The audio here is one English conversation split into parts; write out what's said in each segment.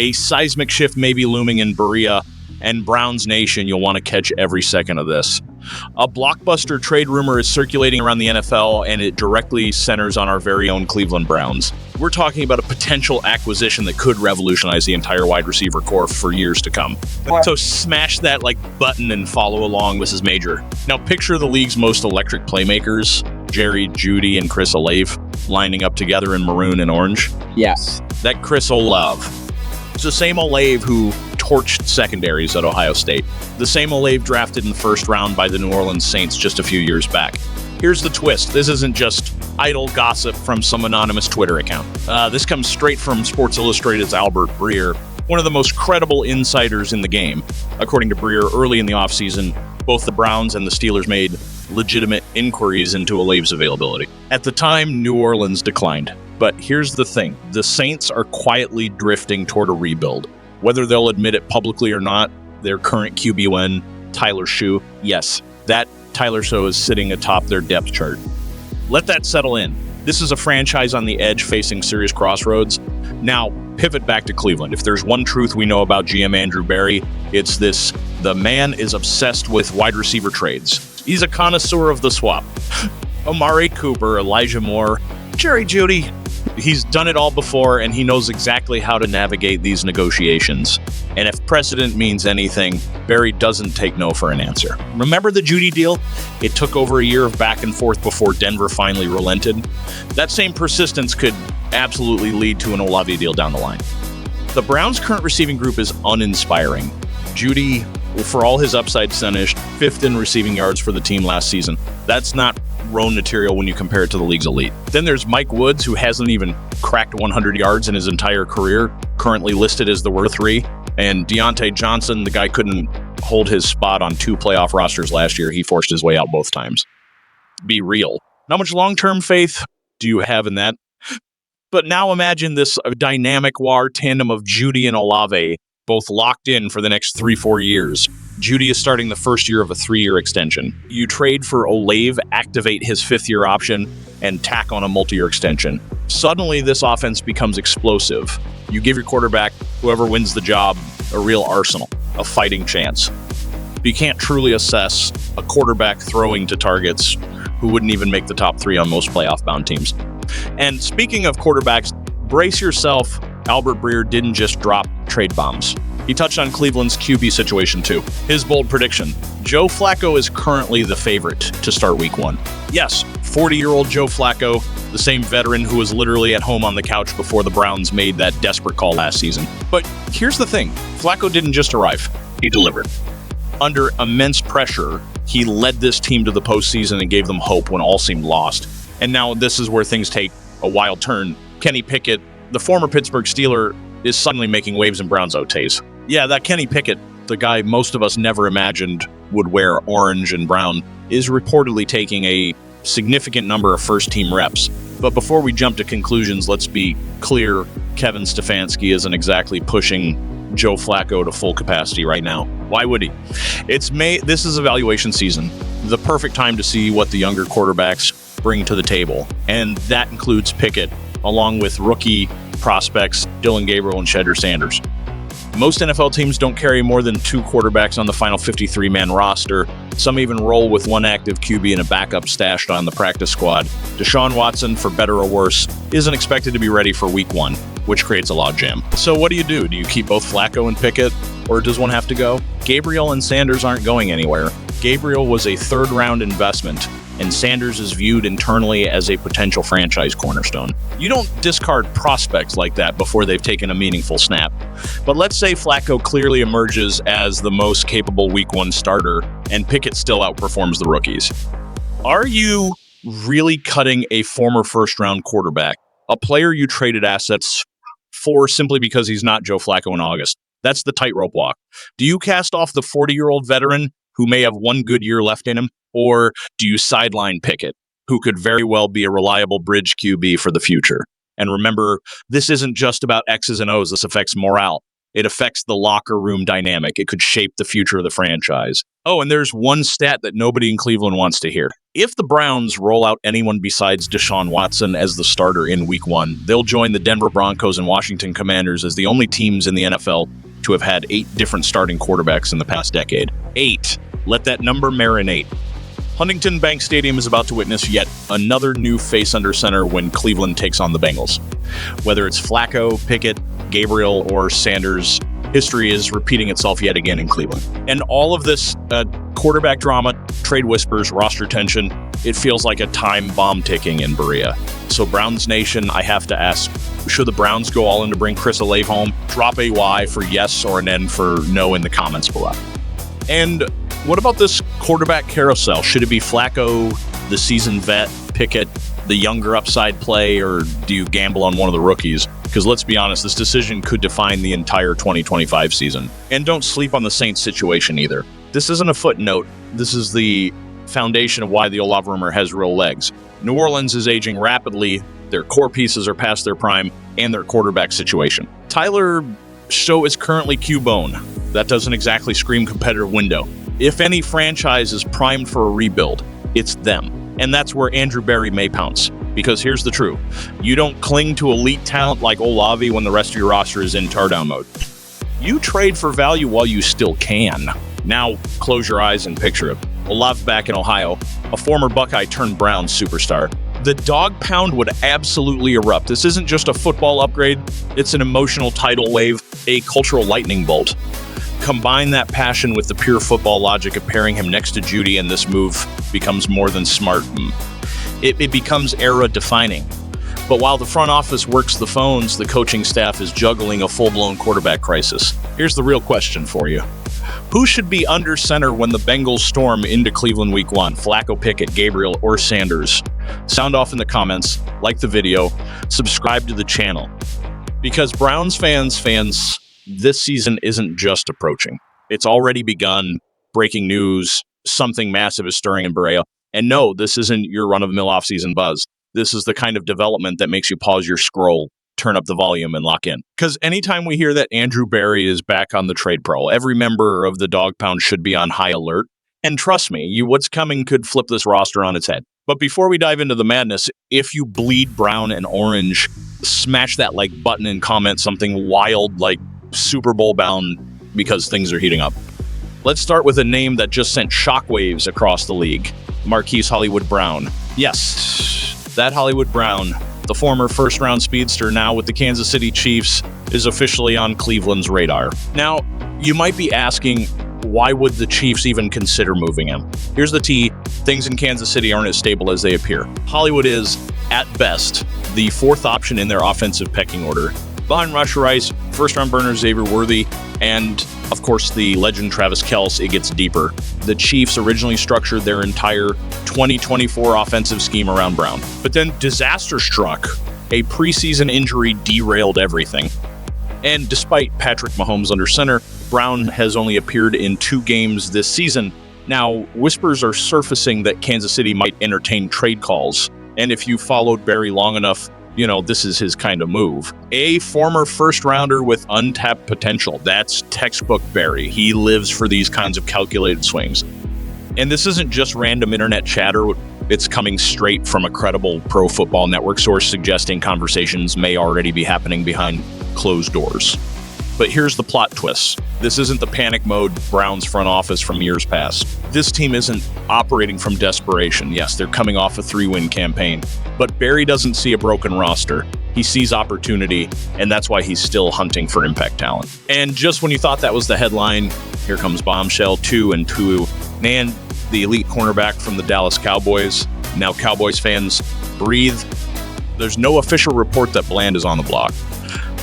A seismic shift may be looming in Berea and Browns Nation. You'll want to catch every second of this. A blockbuster trade rumor is circulating around the NFL, and it directly centers on our very own Cleveland Browns. We're talking about a potential acquisition that could revolutionize the entire wide receiver corps for years to come. So smash that like button and follow along. This is major. Now picture the league's most electric playmakers, Jerry, Jeudy, and Chris Olave, lining up together in maroon and orange. Yes. That Chris Olave. It's the same Olave who torched secondaries at Ohio State. The same Olave drafted in the first round by the New Orleans Saints just a few years back. Here's the twist. This isn't just idle gossip from some anonymous Twitter account. This comes straight from Sports Illustrated's Albert Breer, one of the most credible insiders in the game. According to Breer, early in the offseason, both the Browns and the Steelers made legitimate inquiries into Olave's availability. At the time, New Orleans declined. But here's the thing. The Saints are quietly drifting toward a rebuild. Whether they'll admit it publicly or not, their current QB1, Tyler Shough, yes, that Tyler Shough is sitting atop their depth chart. Let that settle in. This is a franchise on the edge facing serious crossroads. Now, pivot back to Cleveland. If there's one truth we know about GM Andrew Berry, it's this: the man is obsessed with wide receiver trades. He's a connoisseur of the swap. Amari Cooper, Elijah Moore, Jerry Jeudy. He's done it all before, and he knows exactly how to navigate these negotiations. And if precedent means anything, Berry doesn't take no for an answer. Remember the Jeudy deal? It took over a year of back and forth before Denver finally relented. That same persistence could absolutely lead to an Olave deal down the line. The Browns' current receiving group is uninspiring. Jeudy, for all his upside, finished 5th in receiving yards for the team last season. That's not Roan material when you compare it to the league's elite. Then there's Mike Woods, who hasn't even cracked 100 yards in his entire career, currently listed as the worst 3. And Deontay Johnson, the guy couldn't hold his spot on 2 playoff rosters last year. He forced his way out both times. Be real. How much long-term faith do you have in that? But now imagine this dynamic war tandem of Jeudy and Olave, both locked in for the next 3-4 years. Jeudy is starting the first year of a 3-year extension. You trade for Olave, activate his 5th-year option, and tack on a multi-year extension. Suddenly, this offense becomes explosive. You give your quarterback, whoever wins the job, a real arsenal, a fighting chance. But you can't truly assess a quarterback throwing to targets who wouldn't even make the top 3 on most playoff-bound teams. And speaking of quarterbacks, brace yourself. Albert Breer didn't just drop trade bombs. He touched on Cleveland's QB situation too. His bold prediction: Joe Flacco is currently the favorite to start week 1. Yes, 40-year-old Joe Flacco, the same veteran who was literally at home on the couch before the Browns made that desperate call last season. But here's the thing. Flacco didn't just arrive. He delivered. Under immense pressure, he led this team to the postseason and gave them hope when all seemed lost. And now this is where things take a wild turn. Kenny Pickett, the former Pittsburgh Steeler, is suddenly making waves in Browns OTAs. Yeah, that Kenny Pickett, the guy most of us never imagined would wear orange and brown, is reportedly taking a significant number of first-team reps. But before we jump to conclusions, let's be clear, Kevin Stefanski isn't exactly pushing Joe Flacco to full capacity right now. Why would he? This is evaluation season, the perfect time to see what the younger quarterbacks bring to the table. And that includes Pickett, along with rookie prospects Dylan Gabriel and Shedder Sanders. Most NFL teams don't carry more than 2 quarterbacks on the final 53-man roster. Some even roll with 1 active QB and a backup stashed on the practice squad. Deshaun Watson, for better or worse, isn't expected to be ready for week 1, which creates a logjam. So what do? Do you keep both Flacco and Pickett, or does one have to go? Gabriel and Sanders aren't going anywhere. Gabriel was a 3rd-round investment, and Sanders is viewed internally as a potential franchise cornerstone. You don't discard prospects like that before they've taken a meaningful snap. But let's say Flacco clearly emerges as the most capable week 1 starter, and Pickett still outperforms the rookies. Are you really cutting a former first-round quarterback, a player you traded assets for simply because he's not Joe Flacco in August? That's the tightrope walk. Do you cast off the 40-year-old veteran who may have 1 good year left in him? Or do you sideline Pickett, who could very well be a reliable bridge QB for the future? And remember, this isn't just about X's and O's. This affects morale. It affects the locker room dynamic. It could shape the future of the franchise. Oh, and there's one stat that nobody in Cleveland wants to hear. If the Browns roll out anyone besides Deshaun Watson as the starter in Week 1, they'll join the Denver Broncos and Washington Commanders as the only teams in the NFL to have had 8 different starting quarterbacks in the past decade. 8. Let that number marinate. Huntington Bank Stadium is about to witness yet another new face under center when Cleveland takes on the Bengals. Whether it's Flacco, Pickett, Gabriel, or Sanders, history is repeating itself yet again in Cleveland. And all of this quarterback drama, trade whispers, roster tension, it feels like a time bomb ticking in Berea. So Browns Nation, I have to ask, should the Browns go all in to bring Chris Olave home? Drop a Y for yes or an N for no in the comments below. And what about this quarterback carousel? Should it be Flacco, the seasoned vet, Pickett, the younger upside play, or do you gamble on one of the rookies? Because let's be honest, this decision could define the entire 2025 season. And don't sleep on the Saints situation either. This isn't a footnote. This is the foundation of why the Olave rumor has real legs. New Orleans is aging rapidly, their core pieces are past their prime, and their quarterback situation. Tyler Show is currently Q-Bone. That doesn't exactly scream competitive window. If any franchise is primed for a rebuild, it's them. And that's where Andrew Berry may pounce. Because here's the truth. You don't cling to elite talent like Olave when the rest of your roster is in teardown mode. You trade for value while you still can. Now, close your eyes and picture it. Olave back in Ohio, a former Buckeye turned Browns superstar. The dog pound would absolutely erupt. This isn't just a football upgrade. It's an emotional tidal wave, a cultural lightning bolt. Combine that passion with the pure football logic of pairing him next to Judy, and this move becomes more than smart. It becomes era-defining. But while the front office works the phones, the coaching staff is juggling a full-blown quarterback crisis. Here's the real question for you. Who should be under center when the Bengals storm into Cleveland Week 1? Flacco, Pickett, Gabriel, or Sanders? Sound off in the comments, like the video, subscribe to the channel. Because Browns fans, this season isn't just approaching. It's already begun. Breaking news. Something massive is stirring in Berea. And no, this isn't your run-of-the-mill offseason buzz. This is the kind of development that makes you pause your scroll, turn up the volume, and lock in. Because anytime we hear that Andrew Berry is back on the trade prowl, every member of the Dog Pound should be on high alert. And trust me, what's coming could flip this roster on its head. But before we dive into the madness, if you bleed brown and orange, smash that like button and comment something wild like Super Bowl bound, because things are heating up. Let's start with a name that just sent shockwaves across the league. Marquise Hollywood Brown. Yes, that Hollywood Brown, the former first-round speedster now with the Kansas City Chiefs, is officially on Cleveland's radar. Now, you might be asking, why would the Chiefs even consider moving him? Here's the tea. Things in Kansas City aren't as stable as they appear. Hollywood is, at best, the 4th option in their offensive pecking order. Behind Rasher Rice, first-round burner Xavier Worthy, and, of course, the legend Travis Kelce, it gets deeper. The Chiefs originally structured their entire 2024 offensive scheme around Brown. But then disaster struck. A preseason injury derailed everything. And despite Patrick Mahomes under center, Brown has only appeared in 2 games this season. Now, whispers are surfacing that Kansas City might entertain trade calls. And if you followed Berry long enough, you know, this is his kind of move. A former first-rounder with untapped potential. That's textbook Berry. He lives for these kinds of calculated swings. And this isn't just random internet chatter. It's coming straight from a credible Pro Football Network source suggesting conversations may already be happening behind closed doors. But here's the plot twist. This isn't the panic mode Browns front office from years past. This team isn't operating from desperation. Yes, they're coming off a 3-win campaign. But Berry doesn't see a broken roster. He sees opportunity, and that's why he's still hunting for impact talent. And just when you thought that was the headline, here comes Bombshell 2 and 2. And the elite cornerback from the Dallas Cowboys. Now Cowboys fans, breathe. There's no official report that Bland is on the block.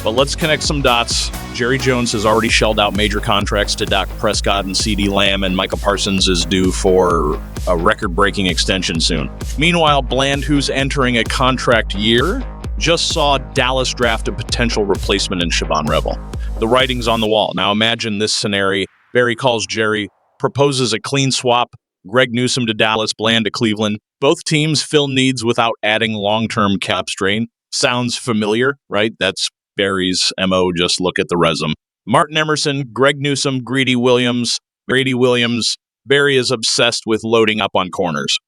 But let's connect some dots. Jerry Jones has already shelled out major contracts to Dak Prescott and CeeDee Lamb, and Micah Parsons is due for a record-breaking extension soon. Meanwhile, Bland, who's entering a contract year, just saw Dallas draft a potential replacement in Siobhan Revel. The writing's on the wall. Now imagine this scenario. Berry calls Jerry, proposes a clean swap, Greg Newsome to Dallas, Bland to Cleveland. Both teams fill needs without adding long-term cap strain. Sounds familiar, right? That's Berry's MO, just look at the resume. Martin Emerson, Greg Newsome, Grady Williams. Barry is obsessed with loading up on corners.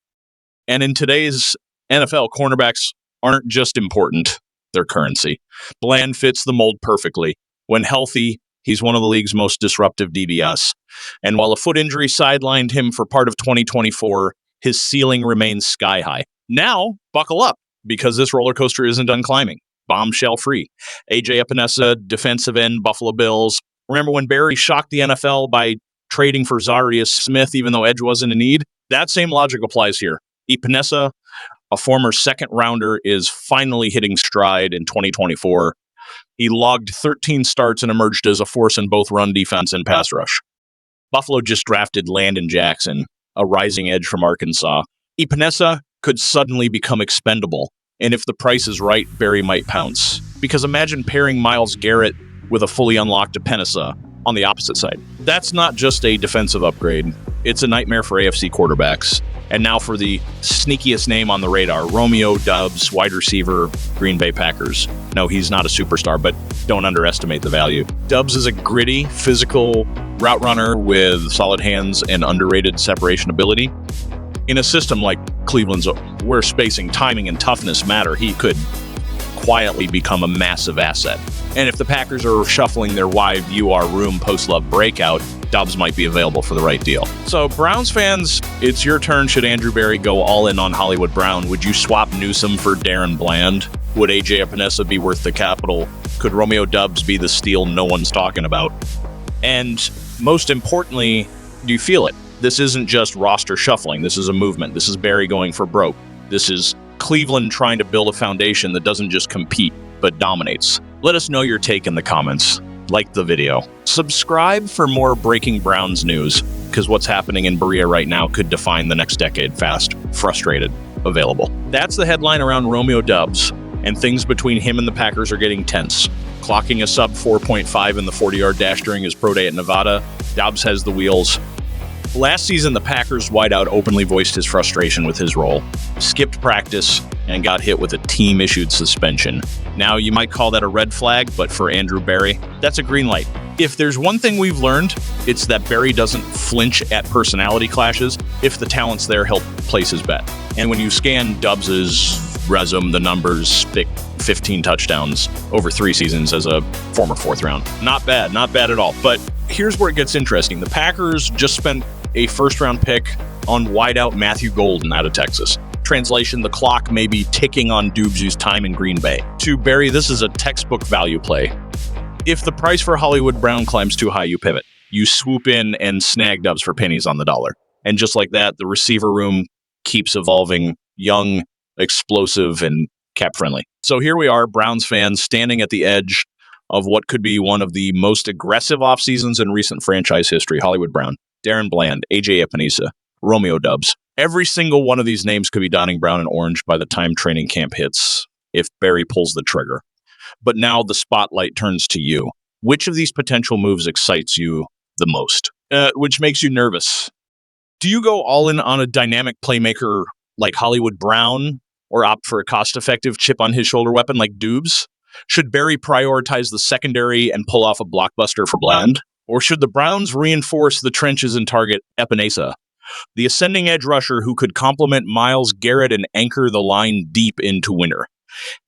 And in today's NFL, cornerbacks aren't just important, they're currency. Bland fits the mold perfectly. When healthy, he's one of the league's most disruptive DBS. And while a foot injury sidelined him for part of 2024, his ceiling remains sky high. Now, buckle up, because this roller coaster isn't done climbing. Bombshell free. AJ Epenesa, defensive end, Buffalo Bills. Remember when Barry shocked the NFL by trading for Zarius Smith, even though edge wasn't in need? That same logic applies here. Epenesa, a former second rounder, is finally hitting stride in 2024. He logged 13 starts and emerged as a force in both run defense and pass rush. Buffalo just drafted Landon Jackson, a rising edge from Arkansas. Epenesa could suddenly become expendable, and if the price is right, Barry might pounce. Because imagine pairing Myles Garrett with a fully unlocked Epenesa on the opposite side. That's not just a defensive upgrade. It's a nightmare for AFC quarterbacks. And now for the sneakiest name on the radar, Romeo Doubs, wide receiver, Green Bay Packers. No, he's not a superstar, but don't underestimate the value. Doubs is a gritty, physical route runner with solid hands and underrated separation ability. In a system like Cleveland's, where spacing, timing, and toughness matter, he could quietly become a massive asset. And if the Packers are shuffling their wide UR room post-love breakout, Doubs might be available for the right deal. So, Browns fans, it's your turn. Should Andrew Barry go all in on Hollywood Brown? Would you swap Newsome for DaRon Bland? Would AJ Epenesa be worth the capital? Could Romeo Doubs be the steal no one's talking about? And most importantly, do you feel it? This isn't just roster shuffling. This is a movement. This is Barry going for broke. This is Cleveland trying to build a foundation that doesn't just compete, but dominates. Let us know your take in the comments. Like the video. Subscribe for more breaking Browns news, because what's happening in Berea right now could define the next decade. Fast, frustrated, available. That's the headline around Romeo Doubs, and things between him and the Packers are getting tense. Clocking a sub 4.5 in the 40-yard dash during his pro day at Nevada, Doubs has the wheels. Last season, the Packers wideout openly voiced his frustration with his role, skipped practice, and got hit with a team-issued suspension. Now, you might call that a red flag, but for Andrew Barry, that's a green light. If there's one thing we've learned, it's that Barry doesn't flinch at personality clashes. If the talent's there, he'll place his bet. And when you scan Doubs's resume, the numbers, 15 touchdowns over 3 seasons as a former 4th round. Not bad at all. But here's where it gets interesting. The Packers just spent a 1st-round pick on wideout Matthew Golden out of Texas. Translation, the clock may be ticking on Doubs' time in Green Bay. To Barry, this is a textbook value play. If the price for Hollywood Brown climbs too high, you pivot. You swoop in and snag Doubs for pennies on the dollar. And just like that, the receiver room keeps evolving, young, explosive, and cap-friendly. So here we are, Browns fans, standing at the edge of what could be one of the most aggressive off seasons in recent franchise history. Hollywood Brown, DaRon Bland, AJ Epenesa, Romeo Doubs. Every single one of these names could be donning brown and orange by the time training camp hits, if Barry pulls the trigger. But now the spotlight turns to you. Which of these potential moves excites you the most? Which makes you nervous? Do you go all in on a dynamic playmaker like Hollywood Brown, or opt for a cost-effective chip on his shoulder weapon like Doubs? Should Barry prioritize the secondary and pull off a blockbuster for Bland? Or should the Browns reinforce the trenches and target Epenesa, the ascending edge rusher who could complement Myles Garrett and anchor the line deep into winter?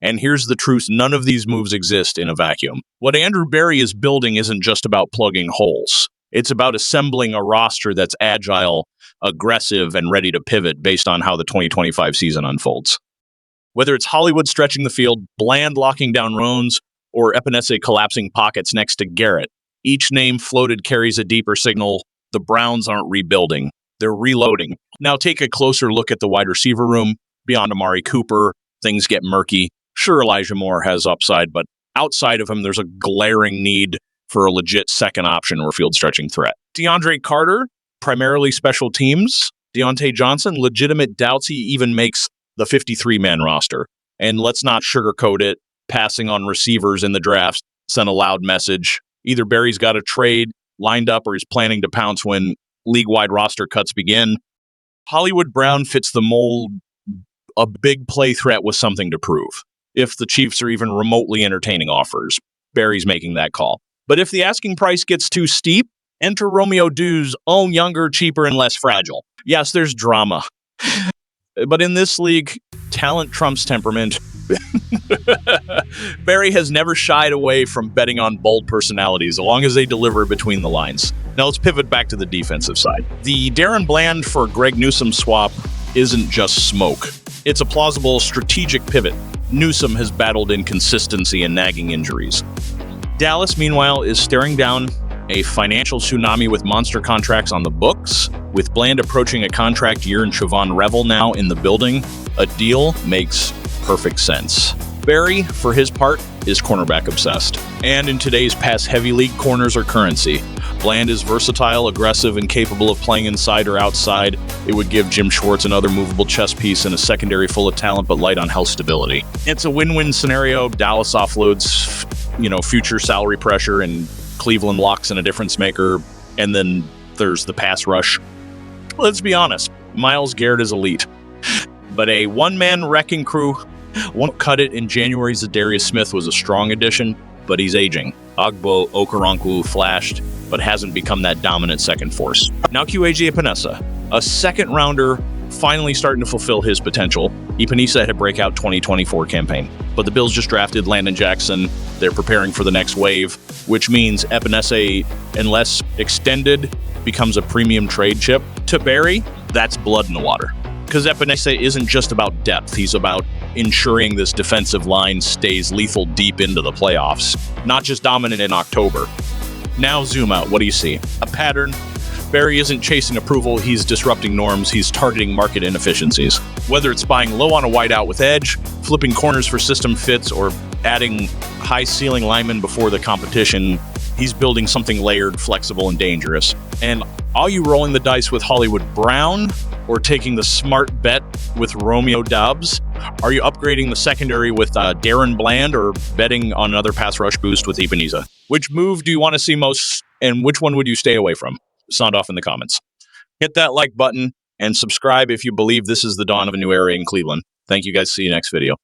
And here's the truth, none of these moves exist in a vacuum. What Andrew Barry is building isn't just about plugging holes. It's about assembling a roster that's agile, aggressive, and ready to pivot based on how the 2025 season unfolds. Whether it's Hollywood stretching the field, Bland locking down Rones, or Epenesa collapsing pockets next to Garrett, each name floated carries a deeper signal. The Browns aren't rebuilding. They're reloading. Now take a closer look at the wide receiver room. Beyond Amari Cooper, things get murky. Sure, Elijah Moore has upside, but outside of him, there's a glaring need for a legit second option or field stretching threat. DeAndre Carter, primarily special teams. Deontay Johnson, legitimate doubts he even makes the 53-man roster. And let's not sugarcoat it. Passing on receivers in the draft sent a loud message. Either Barry's got a trade lined up or he's planning to pounce when league-wide roster cuts begin. Hollywood Brown fits the mold, a big play threat with something to prove. If the Chiefs are even remotely entertaining offers, Barry's making that call. But if the asking price gets too steep, enter Romeo Doubs, all younger, cheaper, and less fragile. Yes, there's drama. But in this league, talent trumps temperament. Berea has never shied away from betting on bold personalities, as long as they deliver between the lines. Now let's pivot back to the defensive side. The DaRon Bland for Greg Newsome swap isn't just smoke. It's a plausible strategic pivot. Newsome has battled inconsistency and nagging injuries. Dallas, meanwhile, is staring down a financial tsunami with monster contracts on the books. With Bland approaching a contract year and Siobhan Revel now in the building, a deal makes perfect sense. Berea, for his part, is cornerback obsessed. And in today's pass-heavy league, corners are currency. Bland is versatile, aggressive, and capable of playing inside or outside. It would give Jim Schwartz another movable chess piece and a secondary full of talent but light on health stability. It's a win-win scenario. Dallas offloads, future salary pressure, and Cleveland locks in a difference maker. And then there's the pass rush. Let's be honest, Myles Garrett is elite. But a one-man wrecking crew won't cut it. In January, Zadarius Smith was a strong addition, but he's aging. Agbo Okoronkwo flashed, but hasn't become that dominant second force. Now QAG Epenesa, a second-rounder finally starting to fulfill his potential. Epenesa had a breakout 2024 campaign, but the Bills just drafted Landon Jackson. They're preparing for the next wave, which means Epenesa, unless extended, becomes a premium trade chip. To Berea, that's blood in the water. Because Epenesa isn't just about depth, he's about ensuring this defensive line stays lethal deep into the playoffs, not just dominant in October. Now zoom out, what do you see? A pattern. Berea isn't chasing approval, he's disrupting norms, he's targeting market inefficiencies. Whether it's buying low on a wideout with edge, flipping corners for system fits, or adding high-ceiling linemen before the competition, he's building something layered, flexible, and dangerous. And are you rolling the dice with Hollywood Brown, or taking the smart bet with Romeo Doubs? Are you upgrading the secondary with DaRon Bland, or betting on another pass rush boost with Epenesa? Which move do you want to see most, and which one would you stay away from? Sound off in the comments. Hit that like button and subscribe if you believe this is the dawn of a new era in Cleveland. Thank you guys. See you next video.